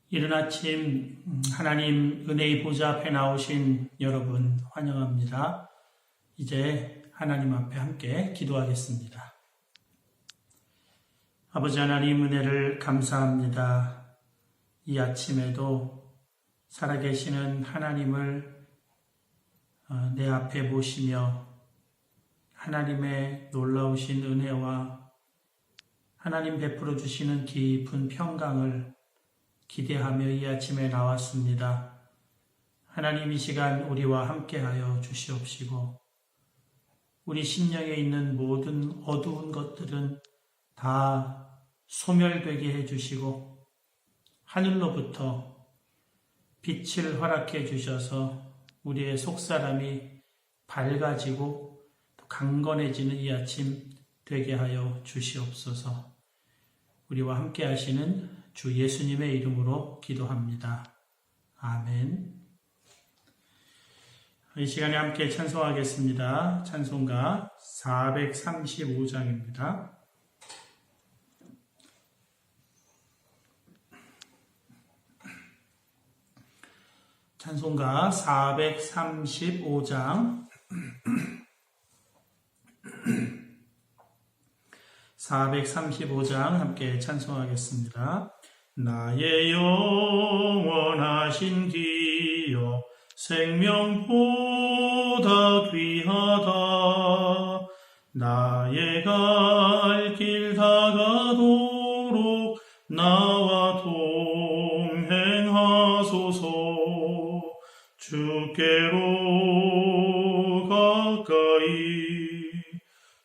이른 아침 하나님 은혜의 보좌 앞에 나오신 여러분 환영합니다. 이제 하나님 앞에 함께 기도하겠습니다. 아버지 하나님 은혜를 감사합니다. 이 아침에도 살아계시는 하나님을 내 앞에 모시며 하나님의 놀라우신 은혜와 하나님 베풀어 주시는 깊은 평강을 기대하며 이 아침에 나왔습니다. 하나님 이 시간 우리와 함께하여 주시옵시고 우리 심령에 있는 모든 어두운 것들은 다 소멸되게 해주시고 하늘로부터 빛을 허락해 주셔서 우리의 속사람이 밝아지고 또 강건해지는 이 아침 되게 하여 주시옵소서. 우리와 함께 하시는 주 예수님의 이름으로 기도합니다. 아멘. 이 시간에 함께 찬송하겠습니다. 찬송가 435장입니다. 찬송가 435장 435장 함께 찬송하겠습니다. 나의 영원하신 기여 생명보다 귀하다. 나의 갈 길 다가도록 나와 동행하소서. 주께로 가까이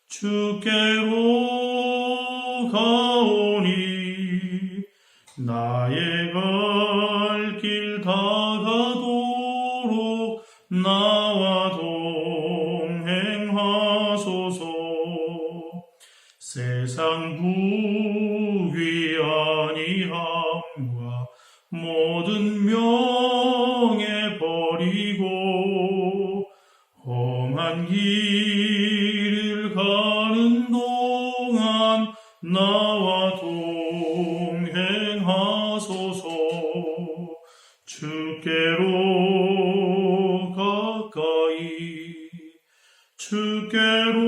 주께로 가오니 나의 갈 길 다가도록 나와 동행하소서. 세상 부귀 아니함과 모든 명예 버리고 험한 길을 가는 동안 나와 동행하소서. 주께로 가까이 주께로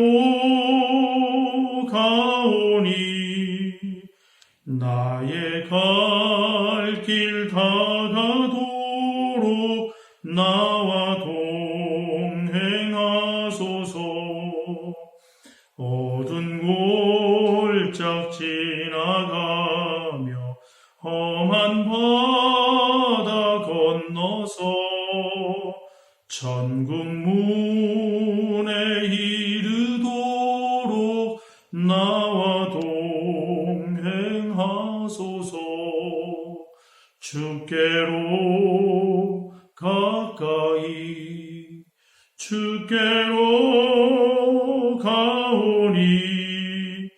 가오니 나의 갈 길 다가도록 나와 동행하소서. 어두운 골짝 지나가며 험한 바다 건너서 천국 문에 이르도록 나와 동행하소서. 주께로 가까이 주께로 가오니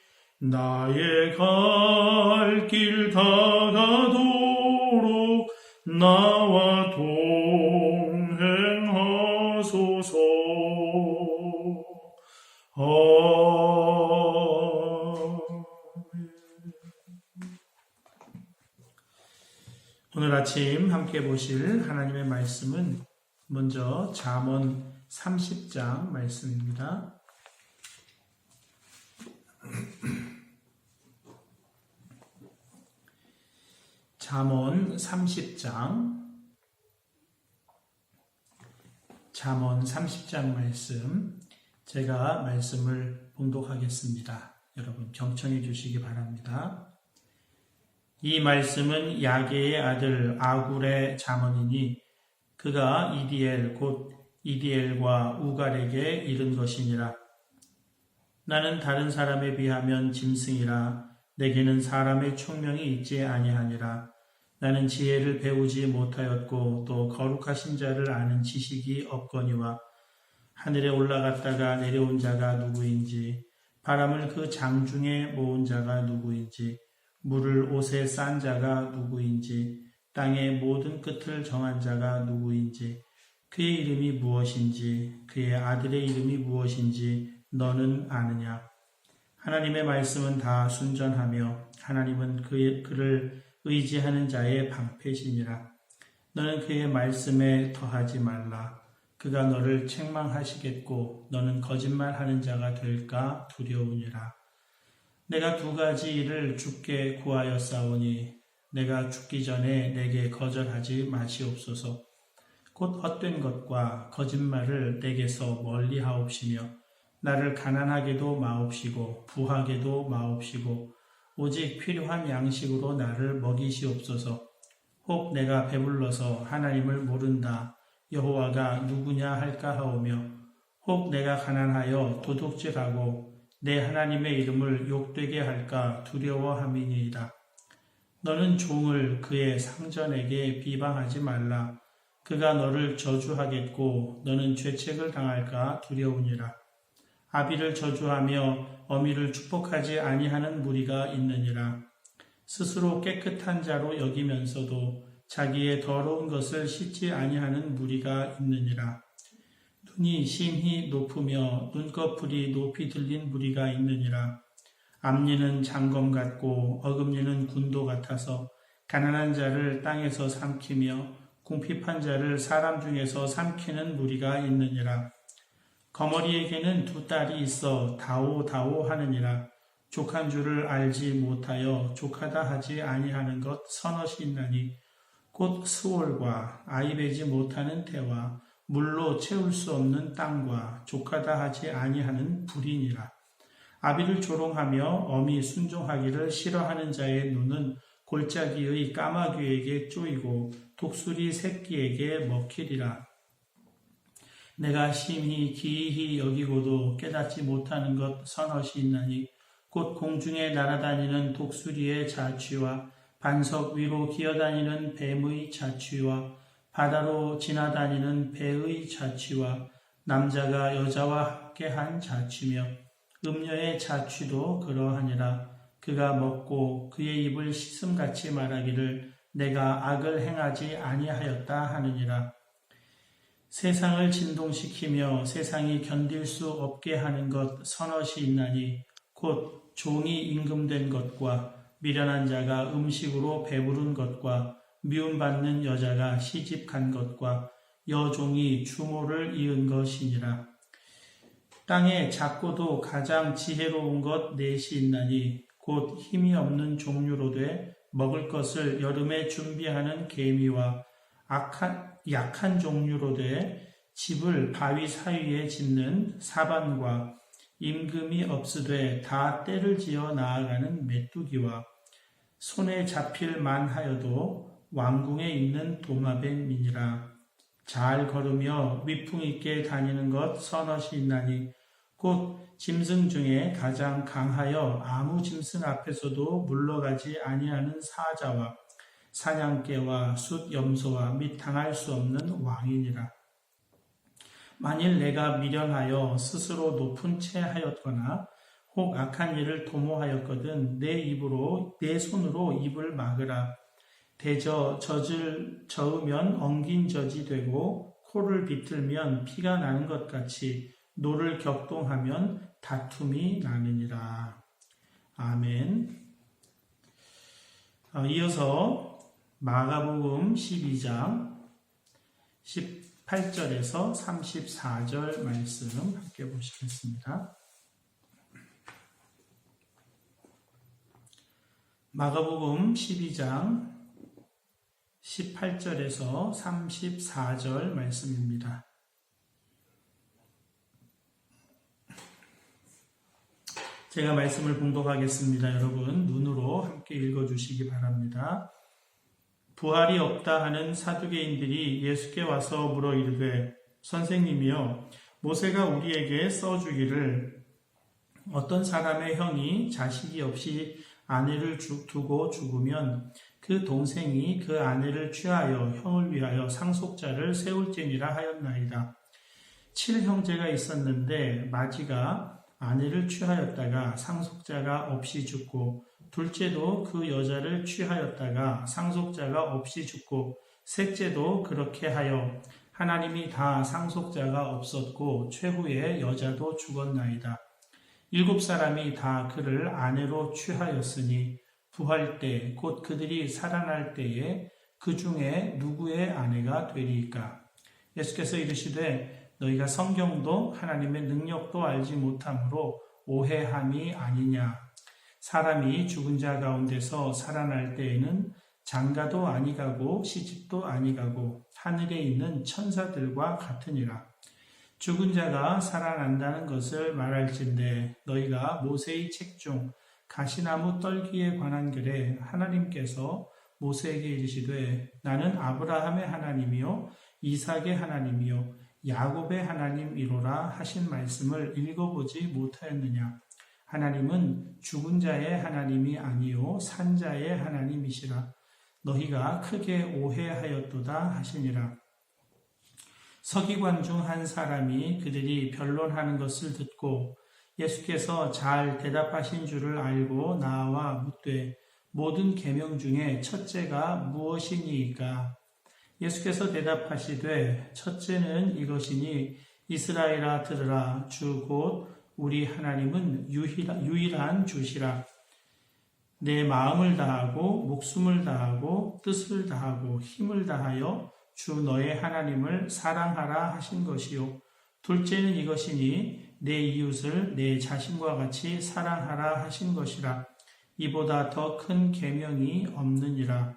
나의 갈 길 다가도록 나와 동행하소서. 오늘 아침 함께 보실 하나님의 말씀은 먼저 잠언 30장 말씀입니다. 잠언 30장 말씀, 제가 말씀을 봉독하겠습니다. 여러분 경청해 주시기 바랍니다. 이 말씀은 야게의 아들 아굴의 잠언이니 그가 이디엘 곧 이디엘과 우갈에게 이른 것이니라. 나는 다른 사람에 비하면 짐승이라. 내게는 사람의 총명이 있지 아니하니라. 나는 지혜를 배우지 못하였고 또 거룩하신 자를 아는 지식이 없거니와 하늘에 올라갔다가 내려온 자가 누구인지 바람을 그 장중에 모은 자가 누구인지 물을 옷에 싼 자가 누구인지 땅의 모든 끝을 정한 자가 누구인지 그의 이름이 무엇인지 그의 아들의 이름이 무엇인지 너는 아느냐. 하나님의 말씀은 다 순전하며 하나님은 그를 의지하는 자의 방패시니라. 너는 그의 말씀에 더하지 말라. 그가 너를 책망하시겠고 너는 거짓말하는 자가 될까 두려우니라. 내가 두 가지 일을 주께 구하였사오니 내가 죽기 전에 내게 거절하지 마시옵소서. 곧 헛된 것과 거짓말을 내게서 멀리하옵시며 나를 가난하게도 마옵시고 부하게도 마옵시고 오직 필요한 양식으로 나를 먹이시옵소서. 혹 내가 배불러서 하나님을 모른다 여호와가 누구냐 할까 하오며 혹 내가 가난하여 도둑질하고 내 하나님의 이름을 욕되게 할까 두려워함이니이다. 너는 종을 그의 상전에게 비방하지 말라. 그가 너를 저주하겠고 너는 죄책을 당할까 두려우니라. 아비를 저주하며 어미를 축복하지 아니하는 무리가 있느니라. 스스로 깨끗한 자로 여기면서도 자기의 더러운 것을 씻지 아니하는 무리가 있느니라. 눈이 심히 높으며 눈꺼풀이 높이 들린 무리가 있느니라. 앞니는 장검 같고 어금니는 군도 같아서 가난한 자를 땅에서 삼키며 궁핍한 자를 사람 중에서 삼키는 무리가 있느니라. 거머리에게는 두 딸이 있어 다오다오 하느니라. 족한 줄을 알지 못하여 족하다 하지 아니하는 것 서넛이 있나니 곧 스올과 아이배지 못하는 태와 물로 채울 수 없는 땅과 족하다 하지 아니하는 불이니라. 아비를 조롱하며 어미 순종하기를 싫어하는 자의 눈은 골짜기의 까마귀에게 쪼이고 독수리 새끼에게 먹히리라. 내가 심히 기이히 여기고도 깨닫지 못하는 것 서넛이 있나니 곧 공중에 날아다니는 독수리의 자취와 반석 위로 기어다니는 뱀의 자취와 바다로 지나다니는 배의 자취와 남자가 여자와 함께한 자취며 음녀의 자취도 그러하니라. 그가 먹고 그의 입을 씻음같이 말하기를 내가 악을 행하지 아니하였다 하느니라. 세상을 진동시키며 세상이 견딜 수 없게 하는 것 서넛이 있나니 곧 종이 임금된 것과 미련한 자가 음식으로 배부른 것과 미움받는 여자가 시집간 것과 여종이 추모를 이은 것이니라. 땅에 작고도 가장 지혜로운 것 넷이 있나니 곧 힘이 없는 종류로 돼 먹을 것을 여름에 준비하는 개미와 약한 종류로 돼 집을 바위 사이에 짓는 사반과 임금이 없으되 다 때를 지어 나아가는 메뚜기와 손에 잡힐 만하여도 왕궁에 있는 도마뱀이니라. 잘 걸으며 위풍 있게 다니는 것 서넛이 있나니 곧 짐승 중에 가장 강하여 아무 짐승 앞에서도 물러가지 아니하는 사자와 사냥개와 숫 염소와 및 당할 수 없는 왕이니라. 만일 내가 미련하여 스스로 높은 채 하였거나 혹 악한 일을 도모하였거든 내 손으로 입을 막으라. 젖을 저으면 엉긴 젖이 되고 코를 비틀면 피가 나는 것 같이 노를 격동하면 다툼이 나느니라. 아멘. 이어서 마가복음 12장 18절에서 34절 말씀 함께 보시겠습니다. 마가복음 12장 18절에서 34절 말씀입니다. 제가 말씀을 봉독하겠습니다. 여러분 눈으로 함께 읽어주시기 바랍니다. 부활이 없다 하는 사두개인들이 예수께 와서 물어 이르되 선생님이여 모세가 우리에게 써주기를 어떤 사람의 형이 자식이 없이 아내를 두고 죽으면 그 동생이 그 아내를 취하여 형을 위하여 상속자를 세울지니라 하였나이다. 7형제가 있었는데 마지가 아내를 취하였다가 상속자가 없이 죽고 둘째도 그 여자를 취하였다가 상속자가 없이 죽고 셋째도 그렇게 하여 하나님이 다 상속자가 없었고 최후에 여자도 죽었나이다. 7사람이 다 그를 아내로 취하였으니 부활 때 곧 그들이 살아날 때에 그 중에 누구의 아내가 되리이까? 예수께서 이르시되 너희가 성경도 하나님의 능력도 알지 못함으로 오해함이 아니냐. 사람이 죽은 자 가운데서 살아날 때에는 장가도 아니가고 시집도 아니가고 하늘에 있는 천사들과 같으니라. 죽은 자가 살아난다는 것을 말할진대 너희가 모세의 책 중 가시나무 떨기에 관한 글에 하나님께서 모세에게 이르시되 나는 아브라함의 하나님이요 이삭의 하나님이요 야곱의 하나님이로라 하신 말씀을 읽어보지 못하였느냐. 하나님은 죽은 자의 하나님이 아니요 산 자의 하나님이시라. 너희가 크게 오해하였도다 하시니라. 서기관 중 한 사람이 그들이 변론하는 것을 듣고 예수께서 잘 대답하신 줄을 알고 나와 묻되 모든 계명 중에 첫째가 무엇이니이까? 예수께서 대답하시되 첫째는 이것이니 이스라엘아 들으라 주 곧 우리 하나님은 유일한 주시라. 내 마음을 다하고 목숨을 다하고 뜻을 다하고 힘을 다하여 주 너의 하나님을 사랑하라 하신 것이요. 둘째는 이것이니 내 이웃을 내 자신과 같이 사랑하라 하신 것이라. 이보다 더 큰 계명이 없느니라.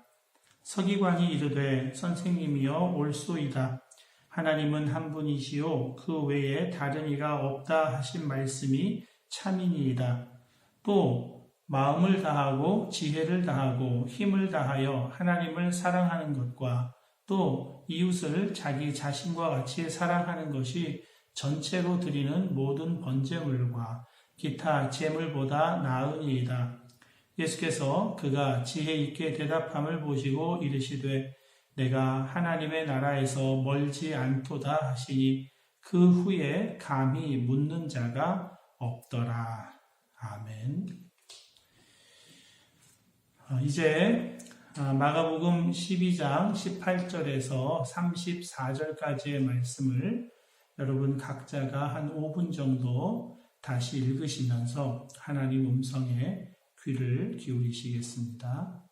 서기관이 이르되 선생님이여 옳소이다. 하나님은 한 분이시요 그 외에 다른 이가 없다 하신 말씀이 참이니이다. 또 마음을 다하고 지혜를 다하고 힘을 다하여 하나님을 사랑하는 것과 또 이웃을 자기 자신과 같이 사랑하는 것이 전체로 드리는 모든 번제물과 기타 제물보다 나으니이다. 예수께서 그가 지혜 있게 대답함을 보시고 이르시되 내가 하나님의 나라에서 멀지 않도다 하시니 그 후에 감히 묻는 자가 없더라. 아멘. 이제 마가복음 12장 18절에서 34절까지의 말씀을 여러분 각자가 한 5분 정도 다시 읽으시면서 하나님 음성에 귀를 기울이시겠습니다.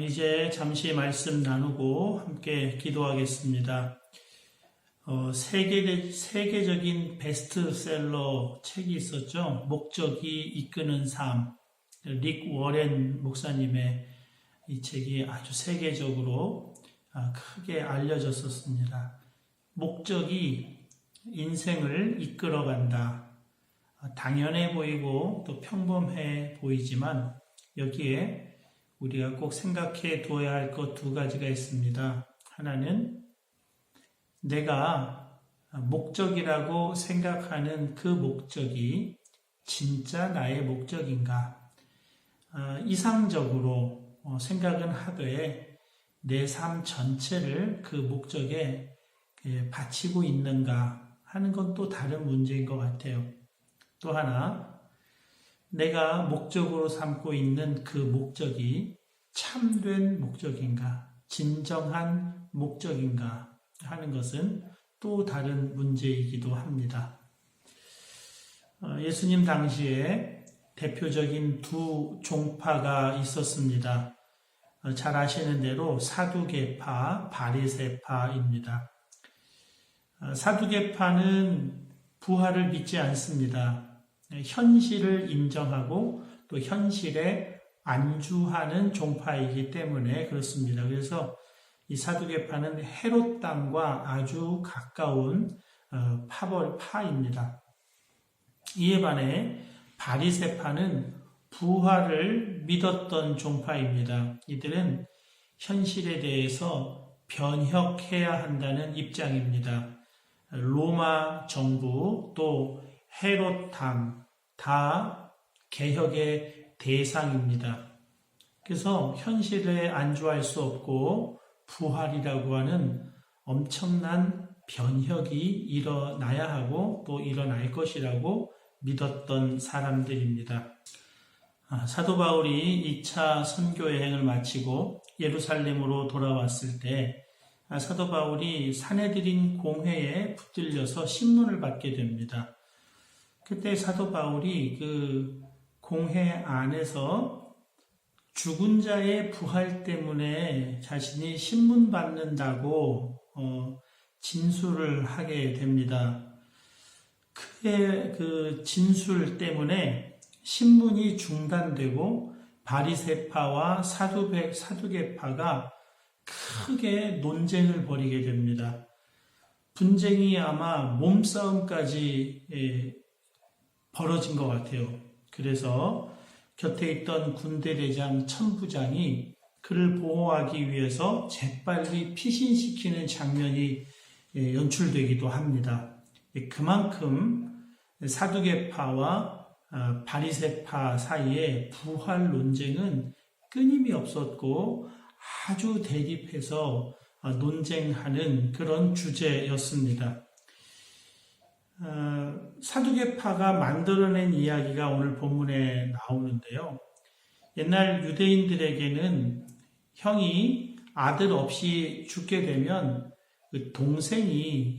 이제 잠시 말씀 나누고 함께 기도하겠습니다. 세계적인 베스트셀러 책이 있었죠. 목적이 이끄는 삶. 릭 워렌 목사님의 이 책이 아주 세계적으로 크게 알려졌었습니다. 목적이 인생을 이끌어간다. 당연해 보이고 또 평범해 보이지만 여기에 우리가 꼭 생각해 두어야 할 것 두 가지가 있습니다. 하나는 내가 목적이라고 생각하는 그 목적이 진짜 나의 목적인가? 이상적으로 생각은 하되 내 삶 전체를 그 목적에 바치고 있는가 하는 건 또 다른 문제인 것 같아요. 또 하나, 내가 목적으로 삼고 있는 그 목적이 참된 목적인가, 진정한 목적인가 하는 것은 또 다른 문제이기도 합니다. 예수님 당시에 대표적인 두 종파가 있었습니다. 잘 아시는 대로 사두개파, 바리새파입니다. 사두개파는 부활을 믿지 않습니다. 현실을 인정하고 또 현실에 안주하는 종파이기 때문에 그렇습니다. 그래서 이 사두개파는 헤롯 땅과 아주 가까운 파입니다. 이에 반해 바리새파는 부활을 믿었던 종파입니다. 이들은 현실에 대해서 변혁해야 한다는 입장입니다. 로마 정부 또 헤롯 땅 다 개혁의 대상입니다. 그래서 현실에 안주할 수 없고 부활이라고 하는 엄청난 변혁이 일어나야 하고 또 일어날 것이라고 믿었던 사람들입니다. 사도 바울이 2차 선교 여행을 마치고 예루살렘으로 돌아왔을 때 사도 바울이 산헤드린 공회에 붙들려서 신문을 받게 됩니다. 그때 사도 바울이 그 공회 안에서 죽은 자의 부활 때문에 자신이 신문 받는다고 진술을 하게 됩니다. 그의 그 진술 때문에 신문이 중단되고 바리새파와 사두개파가 크게 논쟁을 벌이게 됩니다. 분쟁이 아마 몸싸움까지 벌어진 것 같아요. 그래서 곁에 있던 군대대장 천부장이 그를 보호하기 위해서 재빨리 피신시키는 장면이 연출되기도 합니다. 그만큼 사두개파와 바리새파 사이에 부활 논쟁은 끊임이 없었고 아주 대립해서 논쟁하는 그런 주제였습니다. 사두개파가 만들어낸 이야기가 오늘 본문에 나오는데요. 옛날 유대인들에게는 형이 아들 없이 죽게 되면 그 동생이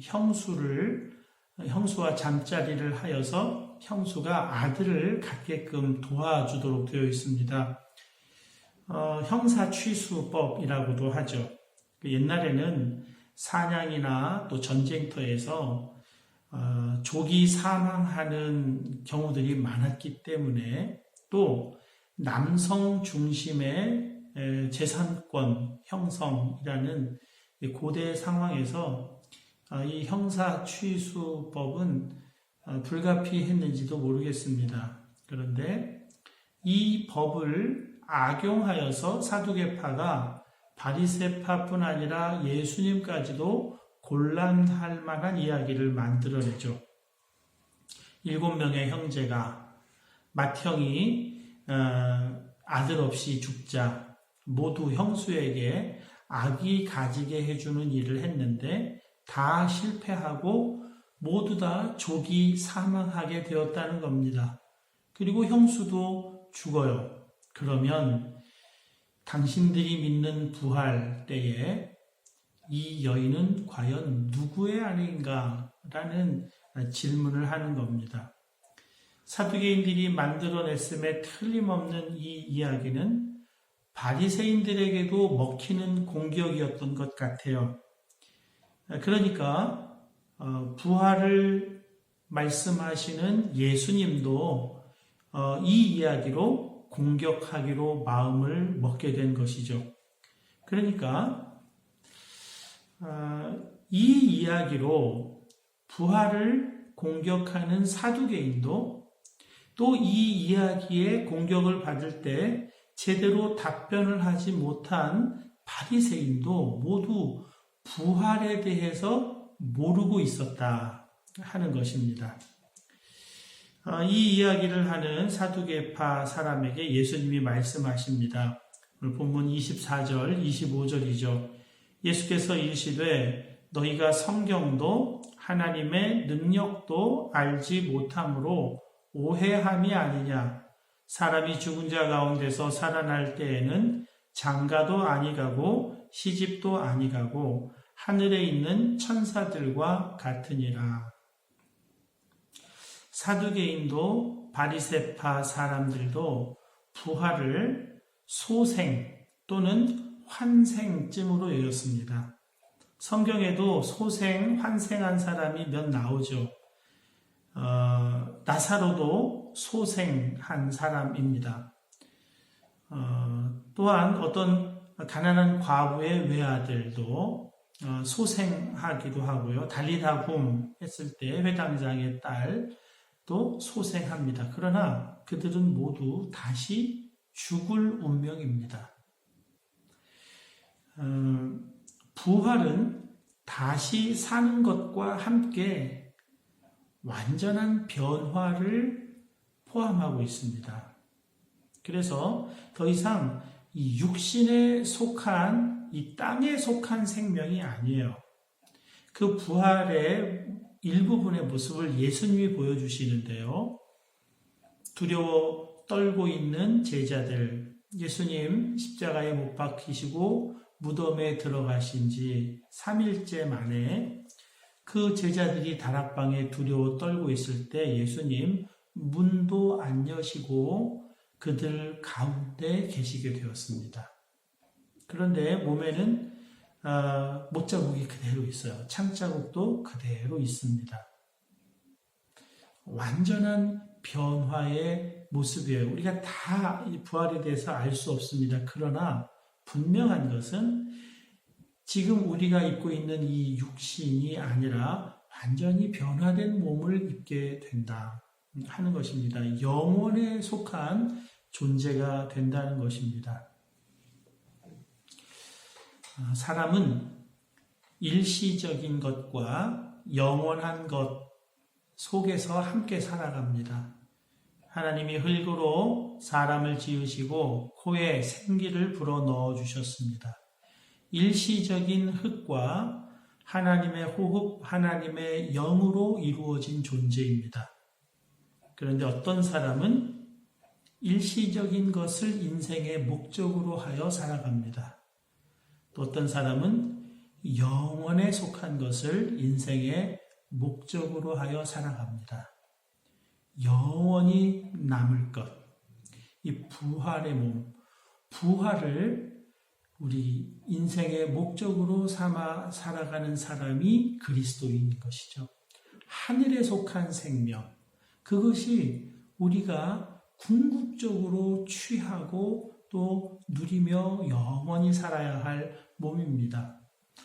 형수와 잠자리를 하여서 형수가 아들을 갖게끔 도와주도록 되어 있습니다. 형사취수법이라고도 하죠. 옛날에는 사냥이나 또 전쟁터에서 조기 사망하는 경우들이 많았기 때문에 또 남성 중심의 재산권 형성이라는 고대 상황에서 이 형사취수법은 불가피했는지도 모르겠습니다. 그런데 이 법을 악용하여서 사두개파가 바리새파뿐 아니라 예수님까지도 곤란할 만한 이야기를 만들어내죠. 7명의 형제가 맏형이 아들 없이 죽자 모두 형수에게 아기 가지게 해주는 일을 했는데 다 실패하고 모두 다 조기 사망하게 되었다는 겁니다. 그리고 형수도 죽어요. 그러면 당신들이 믿는 부활 때에 이 여인은 과연 누구의 아내인가? 라는 질문을 하는 겁니다. 사두개인들이 만들어냈음에 틀림없는 이 이야기는 바리새인들에게도 먹히는 공격이었던 것 같아요. 그러니까 부활을 말씀하시는 예수님도 이 이야기로 공격하기로 마음을 먹게 된 것이죠. 그러니까 이 이야기로 부활을 공격하는 사두개인도 또 이 이야기에 공격을 받을 때 제대로 답변을 하지 못한 바리새인도 모두 부활에 대해서 모르고 있었다 하는 것입니다. 이 이야기를 하는 사두개파 사람에게 예수님이 말씀하십니다. 오늘 본문 24절, 25절이죠. 예수께서 이르시되 너희가 성경도 하나님의 능력도 알지 못함으로 오해함이 아니냐. 사람이 죽은 자 가운데서 살아날 때에는 장가도 아니가고 시집도 아니가고 하늘에 있는 천사들과 같으니라. 사두개인도 바리새파 사람들도 부활을 소생 또는 환생쯤으로 여겼습니다. 성경에도 소생, 환생한 사람이 몇 나오죠. 나사로도 소생한 사람입니다. 또한 어떤 가난한 과부의 외아들도 소생하기도 하고요. 달리다훔 했을 때 회당장의 딸도 소생합니다. 그러나 그들은 모두 다시 죽을 운명입니다. 부활은 다시 사는 것과 함께 완전한 변화를 포함하고 있습니다. 그래서 더 이상 이 육신에 속한, 이 땅에 속한 생명이 아니에요. 그 부활의 일부분의 모습을 예수님이 보여주시는데요. 두려워 떨고 있는 제자들, 예수님 십자가에 못 박히시고 무덤에 들어가신 지 3일째 만에 그 제자들이 다락방에 두려워 떨고 있을 때 예수님 문도 안 여시고 그들 가운데 계시게 되었습니다. 그런데 몸에는 못자국이 그대로 있어요. 창자국도 그대로 있습니다. 완전한 변화의 모습이에요. 우리가 다 이 부활에 대해서 알 수 없습니다. 그러나 분명한 것은 지금 우리가 입고 있는 이 육신이 아니라 완전히 변화된 몸을 입게 된다 하는 것입니다. 영혼에 속한 존재가 된다는 것입니다. 사람은 일시적인 것과 영원한 것 속에서 함께 살아갑니다. 하나님이 흙으로 사람을 지으시고 코에 생기를 불어넣어 주셨습니다. 일시적인 흙과 하나님의 호흡, 하나님의 영으로 이루어진 존재입니다. 그런데 어떤 사람은 일시적인 것을 인생의 목적으로 하여 살아갑니다. 또 어떤 사람은 영원에 속한 것을 인생의 목적으로 하여 살아갑니다. 영원히 남을 것, 이 부활의 몸, 부활을 우리 인생의 목적으로 삼아 살아가는 사람이 그리스도인인 것이죠. 하늘에 속한 생명, 그것이 우리가 궁극적으로 취하고 또 누리며 영원히 살아야 할 몸입니다.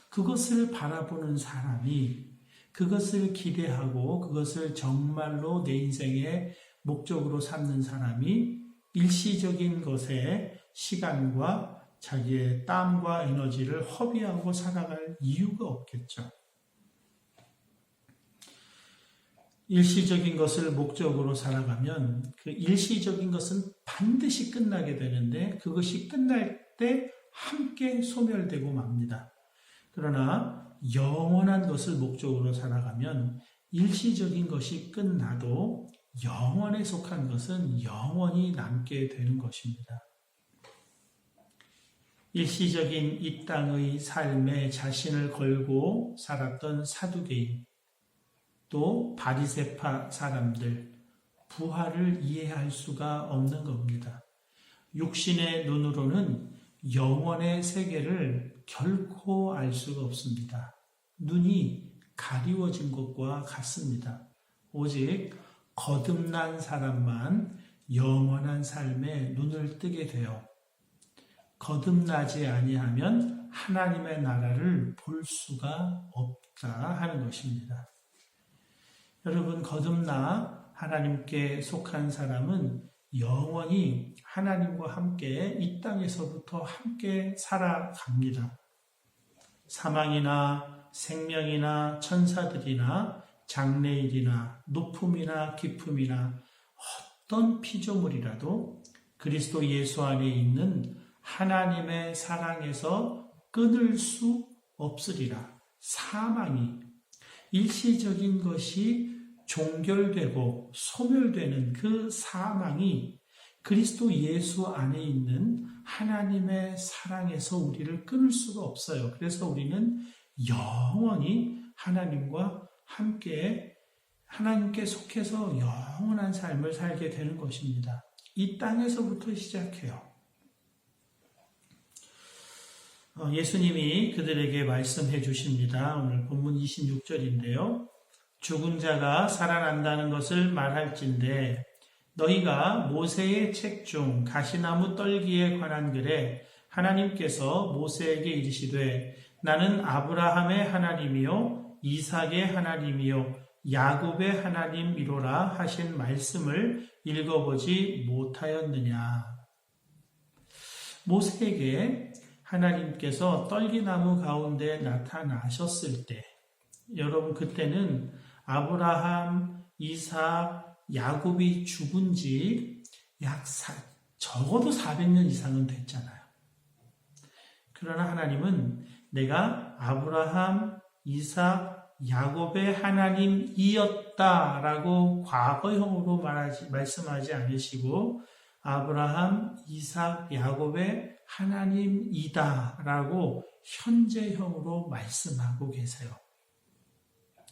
그것을 바라보는 사람이, 그것을 기대하고 그것을 정말로 내 인생의 목적으로 삼는 사람이 일시적인 것에 시간과 자기의 땀과 에너지를 허비하고 살아갈 이유가 없겠죠. 일시적인 것을 목적으로 살아가면 그 일시적인 것은 반드시 끝나게 되는데 그것이 끝날 때 함께 소멸되고 맙니다. 그러나 영원한 것을 목적으로 살아가면 일시적인 것이 끝나도 영원에 속한 것은 영원히 남게 되는 것입니다. 일시적인 이 땅의 삶에 자신을 걸고 살았던 사두개인, 또 바리새파 사람들, 부활을 이해할 수가 없는 겁니다. 육신의 눈으로는 영원의 세계를 결코 알 수가 없습니다. 눈이 가리워진 것과 같습니다. 오직 거듭난 사람만 영원한 삶에 눈을 뜨게 되어 거듭나지 아니하면 하나님의 나라를 볼 수가 없다 하는 것입니다. 여러분, 거듭나 하나님께 속한 사람은 영원히 하나님과 함께 이 땅에서부터 함께 살아갑니다. 사망이나 생명이나 천사들이나 장래일이나 높음이나 깊음이나 어떤 피조물이라도 그리스도 예수 안에 있는 하나님의 사랑에서 끊을 수 없으리라. 사망이 일시적인 것이 종결되고 소멸되는 그 사망이 그리스도 예수 안에 있는 하나님의 사랑에서 우리를 끊을 수가 없어요. 그래서 우리는 영원히 하나님과 함께 하나님께 속해서 영원한 삶을 살게 되는 것입니다. 이 땅에서부터 시작해요. 예수님이 그들에게 말씀해 주십니다. 오늘 본문 26절인데요. 죽은 자가 살아난다는 것을 말할진대 너희가 모세의 책 중 가시나무 떨기에 관한 글에 하나님께서 모세에게 이르시되 나는 아브라함의 하나님이요 이삭의 하나님이요 야곱의 하나님이로라 하신 말씀을 읽어보지 못하였느냐. 모세에게 하나님께서 떨기나무 가운데 나타나셨을 때 여러분 그때는 아브라함, 이삭, 야곱이 죽은 지 적어도 400년 이상은 됐잖아요. 그러나 하나님은 내가 아브라함, 이삭, 야곱의 하나님이었다라고 과거형으로 말씀하지 않으시고 아브라함, 이삭, 야곱의 하나님이다라고 현재형으로 말씀하고 계세요.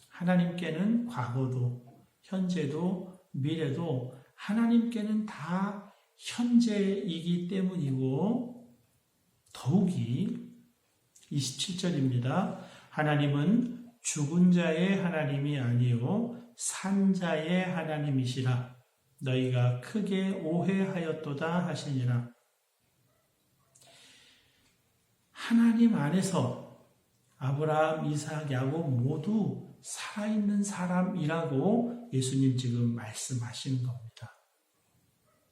하나님께는 과거도 현재도 미래도 하나님께는 다 현재이기 때문이고 더욱이 27절입니다. 하나님은 죽은 자의 하나님이 아니요 산 자의 하나님이시라 너희가 크게 오해하였도다 하시니라. 하나님 안에서 아브라함, 이삭, 야곱 모두 살아있는 사람이라고 예수님 지금 말씀하시는 겁니다.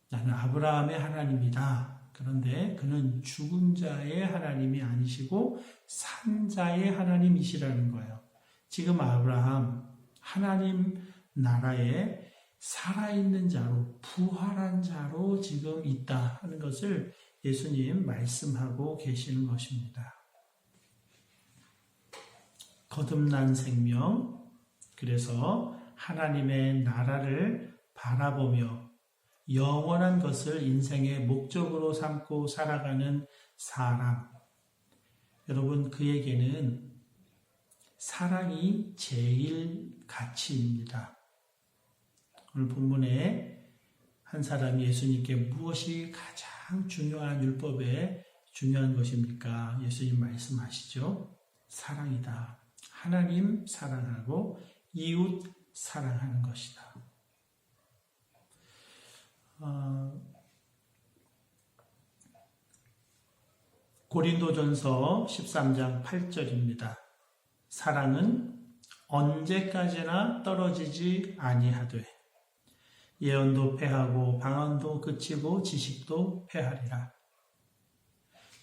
나는 아브라함의 하나님이다. 그런데 그는 죽은 자의 하나님이 아니시고 산 자의 하나님이시라는 거예요. 지금 아브라함, 하나님 나라에 살아있는 자로, 부활한 자로 지금 있다 하는 것을 예수님 말씀하고 계시는 것입니다. 거듭난 생명, 그래서 하나님의 나라를 바라보며 영원한 것을 인생의 목적으로 삼고 살아가는 사람. 여러분, 그에게는 사랑이 제일 가치입니다. 오늘 본문에 한 사람이 예수님께 무엇이 가장 중요한 율법에 중요한 것입니까? 예수님 말씀하시죠. 사랑이다. 하나님 사랑하고 이웃 사랑하는 것이다. 고린도전서 13장 8절입니다. 사랑은 언제까지나 떨어지지 아니하되 예언도 패하고 방언도 그치고 지식도 패하리라.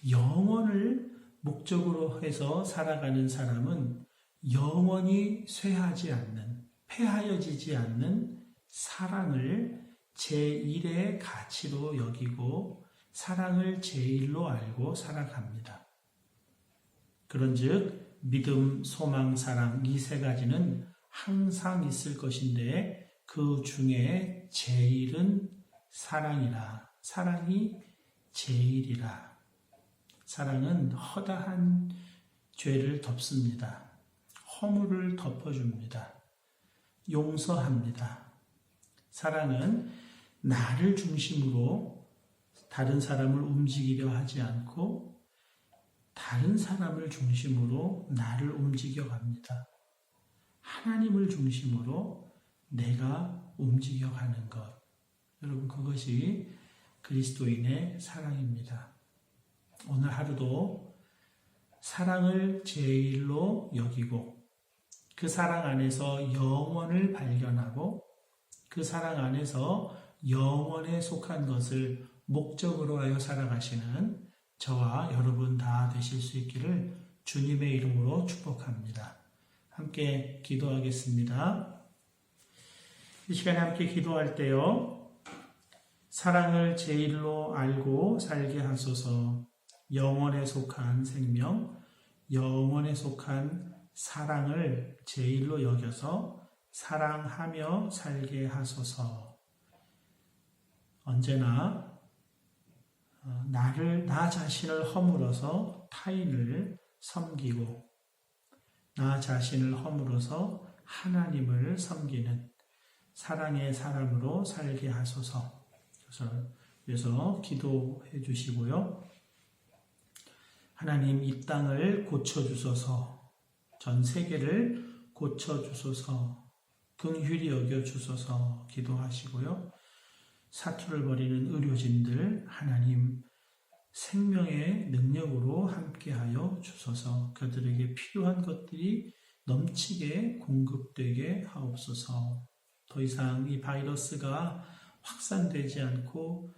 영원을 목적으로 해서 살아가는 사람은 영원히 쇠하지 않는, 패하여지지 않는 사랑을 제1의 가치로 여기고 사랑을 제1로 알고 살아갑니다. 그런즉 믿음, 소망, 사랑 이 세 가지는 항상 있을 것인데 그 중에 제1은 사랑이라. 사랑이 제1이라. 사랑은 허다한 죄를 덮습니다. 허물을 덮어줍니다. 용서합니다. 사랑은 나를 중심으로 다른 사람을 움직이려 하지 않고 다른 사람을 중심으로 나를 움직여 갑니다. 하나님을 중심으로 내가 움직여 가는 것. 여러분, 그것이 그리스도인의 사랑입니다. 오늘 하루도 사랑을 제일로 여기고 그 사랑 안에서 영원을 발견하고 그 사랑 안에서 영원에 속한 것을 목적으로 하여 살아가시는 저와 여러분 다 되실 수 있기를 주님의 이름으로 축복합니다. 함께 기도하겠습니다. 이 시간에 함께 기도할 때요, 사랑을 제일로 알고 살게 하소서. 영원에 속한 생명, 영원에 속한 사랑을 제일로 여겨서 사랑하며 살게 하소서. 언제나 나 자신을 허물어서 타인을 섬기고 나 자신을 허물어서 하나님을 섬기는 사랑의 사람으로 살게 하소서. 그래서 기도해 주시고요. 하나님, 이 땅을 고쳐주소서. 전 세계를 고쳐주소서. 긍휼히 여겨주소서 기도하시고요. 사투를 벌이는 의료진들 하나님 생명의 능력으로 함께하여 주소서. 그들에게 필요한 것들이 넘치게 공급되게 하옵소서. 더 이상 이 바이러스가 확산되지 않고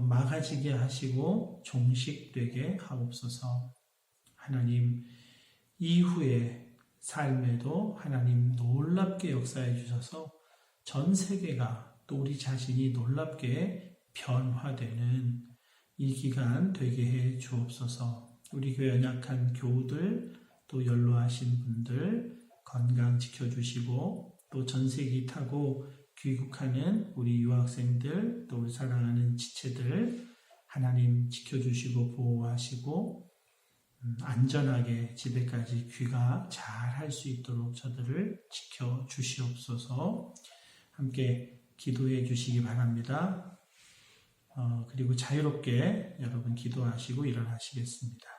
막아지게 하시고 종식되게 하옵소서. 하나님, 이후의 삶에도 하나님 놀랍게 역사해 주셔서 전 세계가 또 우리 자신이 놀랍게 변화되는 이 기간 되게 해 주옵소서. 우리 교회 연약한 교우들, 또 연로하신 분들 건강 지켜주시고, 또 전세기 타고 귀국하는 우리 유학생들, 또 우리 사랑하는 지체들 하나님 지켜주시고 보호하시고 안전하게 집에까지 귀가 잘 할 수 있도록 저들을 지켜주시옵소서. 함께 기도해 주시기 바랍니다. 그리고 자유롭게 여러분 기도하시고 일어나시겠습니다.